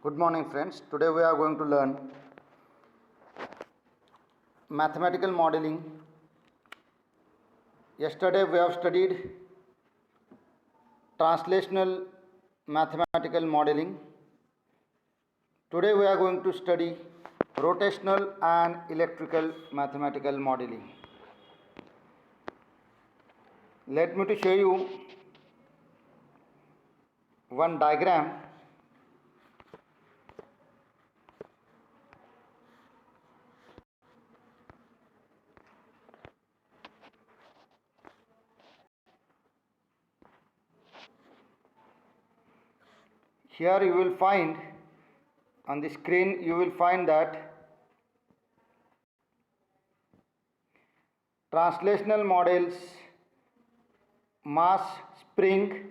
Good morning, friends. Today we are going to learn mathematical modeling. Yesterday we have studied translational mathematical modeling. Today we are going to study rotational and electrical mathematical modeling. Let me to show you one diagram. Here you will find on the screen, you will find that translational models, mass, spring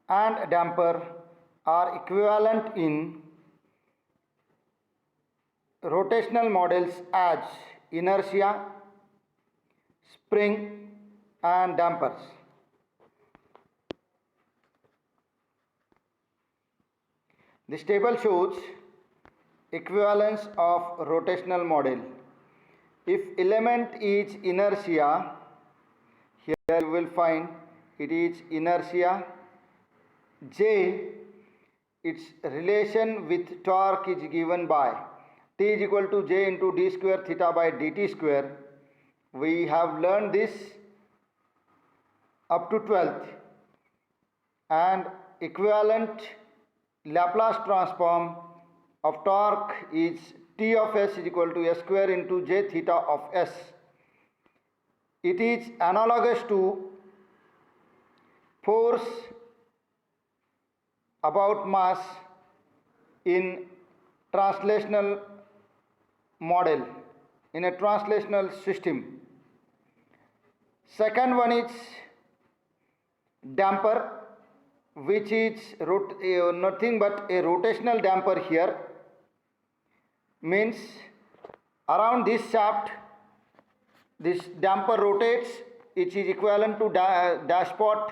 and damper are equivalent in rotational models as inertia, spring and dampers. This table shows equivalence of rotational model. If element is inertia, here you will find it is inertia. J, its relation with torque is given by T is equal to J into d square theta by dt square. We have learned this up to 12th, and equivalent Laplace transform of torque is T of S is equal to S square into J theta of S. It is analogous to force about mass in translational model, in a translational system. Second one is damper, which is nothing but a rotational damper. Here means around this shaft this damper rotates, which is equivalent to dashpot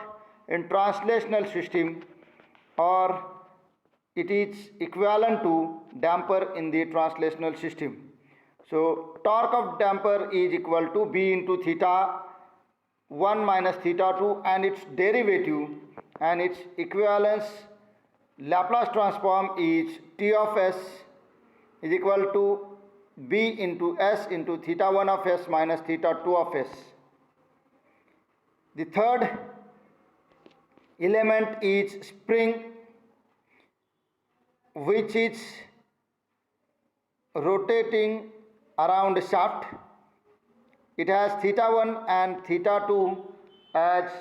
in translational system, or it is equivalent to damper in the translational system. So torque of damper is equal to B into theta 1 minus theta 2 and its derivative, and its equivalence Laplace transform is T of S is equal to B into S into theta 1 of S minus theta 2 of S. The third element is spring, which is rotating around the shaft. It has theta 1 and theta 2 as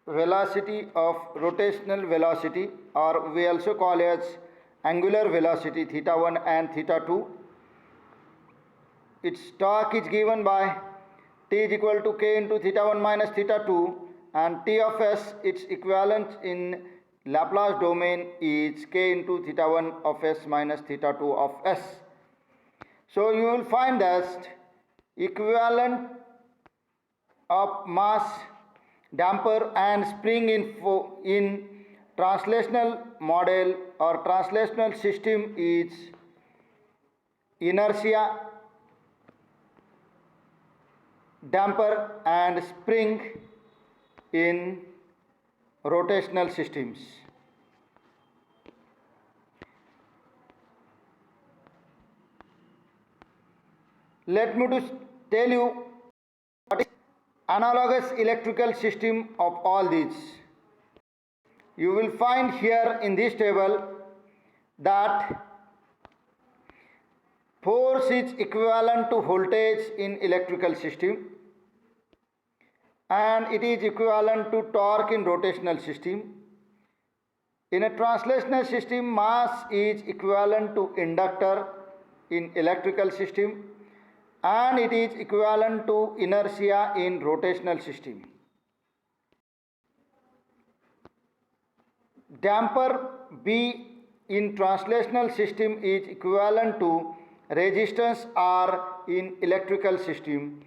velocity of rotational velocity, or we also call as angular velocity, theta 1 and theta 2. Its torque is given by T is equal to K into theta 1 minus theta 2, and T of S, its equivalent in Laplace domain is K into theta 1 of S minus theta 2 of S. So you will find that equivalent of mass, damper and spring in translational model or translational system is inertia, damper and spring in rotational systems. Let me to tell you what is analogous electrical system of all these. You will find here in this table that force is equivalent to voltage in electrical system, and it is equivalent to torque in rotational system. In a translational system, mass is equivalent to inductor in electrical system, and it is equivalent to inertia in rotational system. Damper B in translational system is equivalent to resistance R in electrical system,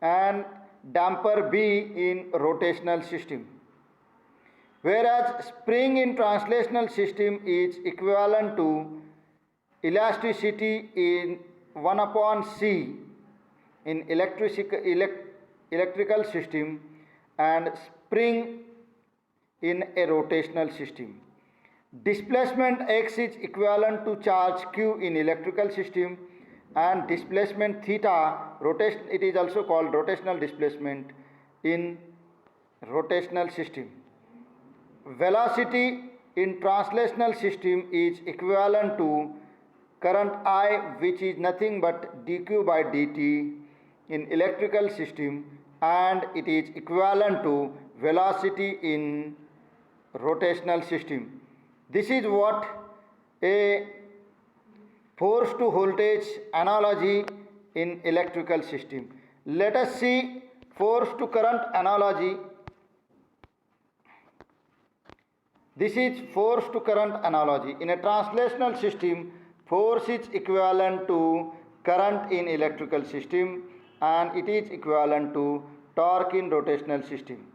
and damper B in rotational system. Whereas spring in translational system is equivalent to elasticity in 1 upon C in electrical system and spring in a rotational system. Displacement x is equivalent to charge q in electrical system and displacement theta, rotation, it is also called rotational displacement in rotational system. Velocity in translational system is equivalent to current I, which is nothing but dq by dt in electrical system, and it is equivalent to velocity in rotational system. This is what a force to voltage analogy in electrical system. Let us see force to current analogy. This is force to current analogy. In a translational system, force is equivalent to current in electrical system and it is equivalent to torque in rotational system.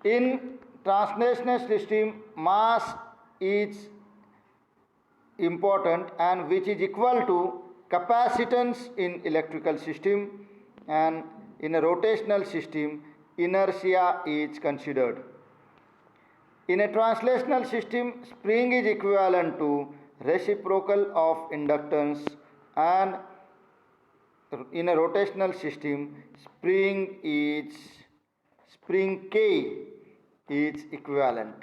In translational system, mass is important and which is equal to capacitance in electrical system, and in a rotational system inertia is considered. In a translational system, spring is equivalent to reciprocal of inductance, and in a rotational system spring K is equivalent.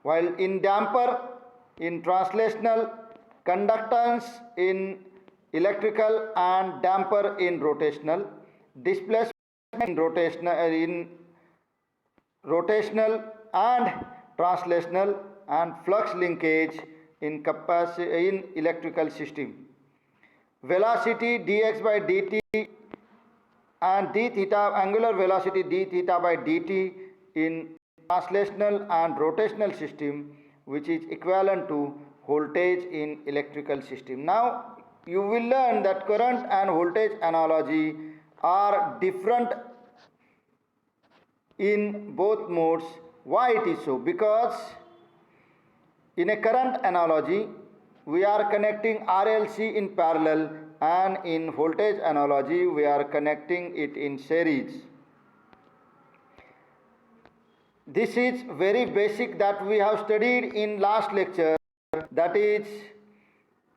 While in damper, in translational, conductance in electrical and damper in rotational, displacement in rotational and translational, and flux linkage in electrical system. Velocity dx by dt and d theta, angular velocity d theta by dt in translational and rotational system, which is equivalent to voltage in electrical system. Now you will learn that current and voltage analogy are different in both modes. Why it is so? Because in a current analogy we are connecting RLC in parallel, and in voltage analogy we are connecting it in series. This is very basic that we have studied in last lecture, that is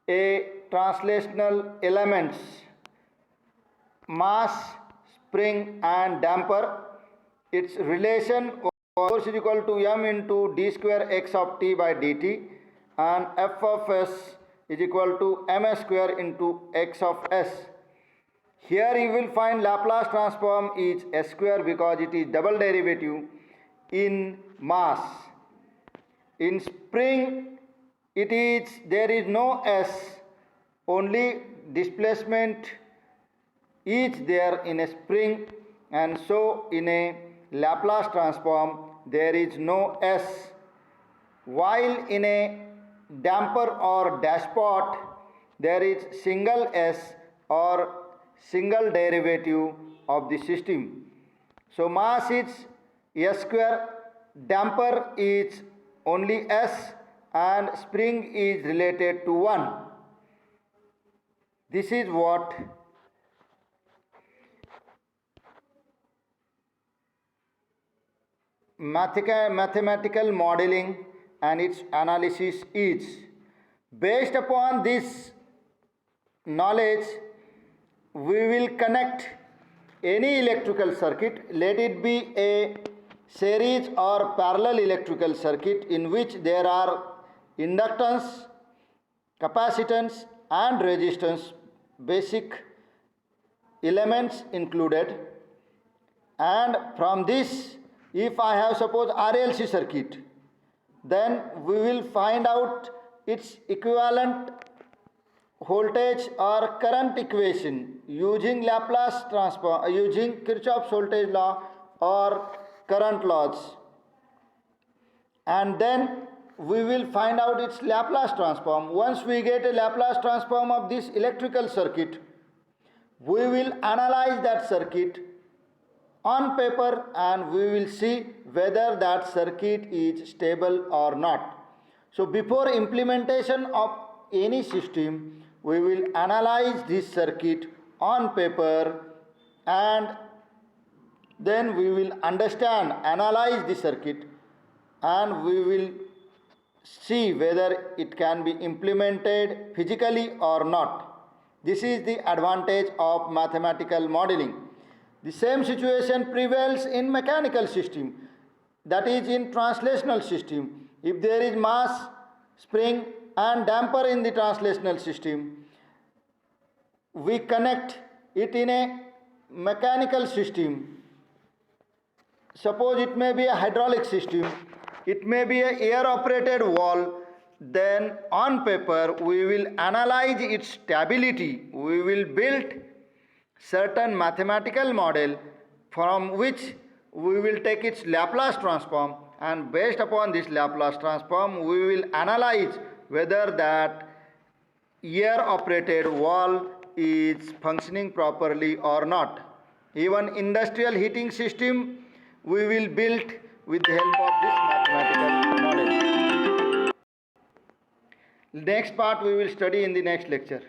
a translational elements, mass, spring and damper. Its relation force is equal to m into d square x of t by dt, and f of s is equal to ms square into x of s. Here you will find Laplace transform is s square because it is double derivative in mass. In spring there is no s, only displacement is there in a spring, and so in a Laplace transform there is no s, while in a damper or dashpot there is single s or single derivative of the system. So mass is s square, damper is only s, and spring is related to 1. This is what mathematical modeling and its analysis is. Based upon this knowledge, we will connect any electrical circuit, let it be a series or parallel electrical circuit in which there are inductance, capacitance and resistance, basic elements included. And from this, if I have suppose RLC circuit, then we will find out its equivalent voltage or current equation using Laplace transform, using Kirchhoff's voltage law or current laws, and then we will find out its Laplace transform. Once we get a Laplace transform of this electrical circuit, we will analyze that circuit on paper and we will see whether that circuit is stable or not. So before implementation of any system, we will analyze this circuit on paper and then we will analyze the circuit and we will see whether it can be implemented physically or not. This is the advantage of mathematical modeling. The same situation prevails in mechanical system, that is in translational system. If there is mass, spring and damper in the translational system, we connect it in a mechanical system. Suppose it may be a hydraulic system, it may be an air operated valve, then on paper we will analyze its stability. We will build certain mathematical model from which we will take its Laplace transform, and based upon this Laplace transform we will analyze whether that air operated valve is functioning properly or not. Even industrial heating system we will build with the help of this mathematical model. Next part we will study in the next lecture.